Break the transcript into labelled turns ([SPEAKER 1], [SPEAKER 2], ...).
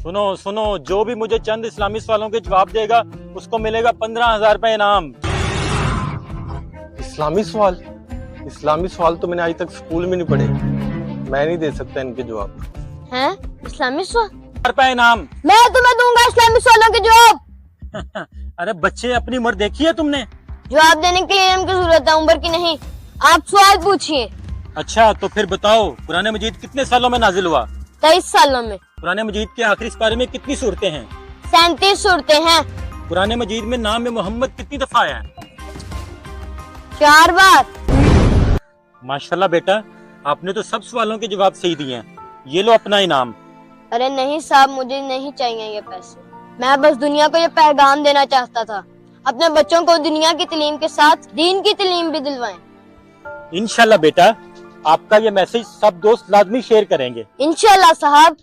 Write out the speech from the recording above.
[SPEAKER 1] सुनो सुनो, जो भी मुझे चंद इस्लामी सवालों के जवाब देगा उसको मिलेगा 15,000 रुपए इनाम।
[SPEAKER 2] इस्लामी सवाल तो मैंने आज तक स्कूल में नहीं पढ़े, मैं नहीं दे सकता इनके जवाब।
[SPEAKER 3] हैं? इस्लामी सवाल?
[SPEAKER 1] रुपए इनाम।
[SPEAKER 3] मैं तुम्हें दूंगा इस्लामी सवालों के जवाब।
[SPEAKER 1] अरे बच्चे, अपनी उम्र देखी है तुमने?
[SPEAKER 3] जवाब देने के लिए इल्म की जरूरत है, उम्र की नहीं। आप सवाल पूछिए।
[SPEAKER 1] अच्छा तो फिर बताओ, कुरान मजीद कितने सालों में नाजिल हुआ?
[SPEAKER 3] 23 सालों में।
[SPEAKER 1] कुरान मजीद के आखिरी पारे में कितनी सूरतें हैं?
[SPEAKER 3] 37 सूरतें हैं।
[SPEAKER 1] कुरान मजीद में नाम मोहम्मद कितनी दफा आया है?
[SPEAKER 3] 4 बार।
[SPEAKER 1] माशाल्लाह बेटा, आपने तो सब सवालों के जवाब सही दिए हैं। ये लो अपना इनाम।
[SPEAKER 3] अरे नहीं साहब, मुझे नहीं चाहिए ये पैसे। मैं बस दुनिया को ये पैगाम देना चाहता था, अपने बच्चों को दुनिया की तालीम के साथ दीन की तालीम भी दिलवाएं।
[SPEAKER 1] इंशाल्लाह बेटा, आपका ये मैसेज सब दोस्त लाजमी शेयर करेंगे।
[SPEAKER 3] इंशाल्लाह साहब।